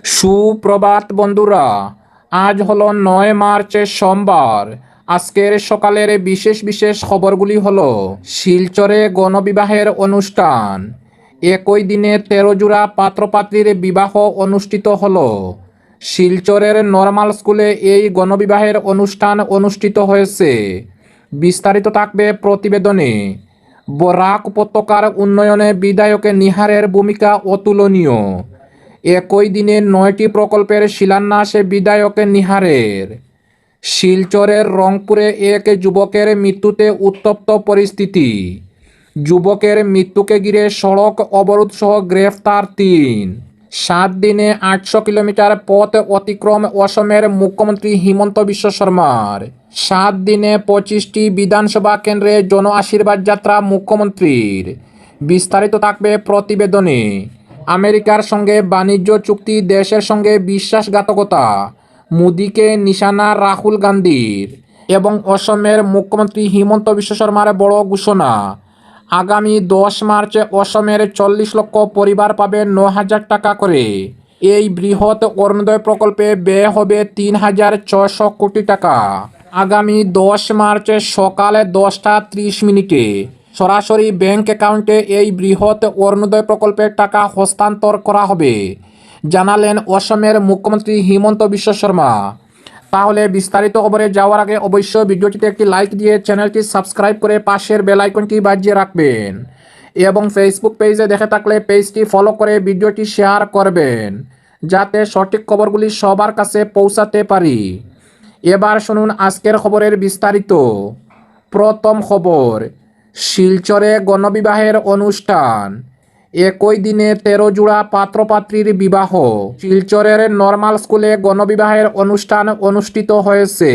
সুপ্রভাত বন্ধুরা, আজ হলো 9 মার্চ সোমবার। আজকের সকালের বিশেষ বিশেষ খবরগুলি হলো: শিলচরে গণবিবাহের অনুষ্ঠান, একই দিনে 13 জোড়া পাত্রপাত্রীর বিবাহ অনুষ্ঠিত হলো। শিলচরের নর্মাল স্কুলে এই গণবিবাহের অনুষ্ঠান অনুষ্ঠিত হয়েছে। বিস্তারিত থাকবে প্রতিবেদনে। বরাক উপত্যকার উন্নয়নে বিধায়ক নিহারের ভূমিকা অতুলনীয়। একই দিনে 9টি প্রকল্পের শিলান্যাস বিধায়ক নিহারের। শিলচরের রংপুরে এক যুবকের মৃত্যুতে উত্তপ্ত পরিস্থিতি। যুবকের মৃত্যুকে ঘিরে সড়ক অবরোধ সহ গ্রেফতার 3। 7 দিনে 800 কিলোমিটার পথ অতিক্রম অসমের মুখ্যমন্ত্রী হিমন্ত বিশ্ব শর্মার। 7 দিনে 25টি বিধানসভা কেন্দ্রে জন আশীর্বাদ যাত্রা মুখ্যমন্ত্রীর। বিস্তারিত থাকবে প্রতিবেদনে। আমেরিকার সঙ্গে বাণিজ্য চুক্তি দেশের সঙ্গে বিশ্বাসঘাতকতা, মোদিকে নিশানা রাহুল গান্ধীর। এবং অসমের মুখ্যমন্ত্রী হিমন্ত বিশ্ব শর্মার বড় ঘোষণা, আগামী 10 মার্চ অসমের 40 লক্ষ পরিবার পাবে 9,000 টাকা করে। এই বৃহৎ অরুণোদয় প্রকল্পে ব্যয় হবে 3,600 কোটি টাকা। আগামী 10 মার্চ সকাল 10টা 30 মিনিটে সরাসরি ব্যাংক অ্যাকাউন্টে এই বৃহৎ অরুণোদয় প্রকল্পের টাকা হস্তান্তর করা হবে, জানালেন অসমের মুখ্যমন্ত্রী হিমন্ত বিশ্ব শর্মা। তাহলে বিস্তারিত খবরে যাওয়ার আগে অবশ্যই ভিডিওটিতে একটি লাইক দিয়ে চ্যানেলটি সাবস্ক্রাইব করে পাশের বেল আইকনটি বাজিয়ে রাখবেন এবং ফেসবুক পেজে দেখে থাকলে পেজটি ফলো করে ভিডিওটি শেয়ার করবেন, যাতে সঠিক খবরগুলি সবার কাছে পৌঁছাতে পারি। এবার শুনুন আজকের খবরের বিস্তারিত। প্রথম খবর, শিলচরে গণবিবাহের অনুষ্ঠান, একই দিনে 13 জোড়া পাত্রপাত্রীর বিবাহ। শিলচরের নর্মাল স্কুলে গণবিবাহের অনুষ্ঠান অনুষ্ঠিত হয়েছে।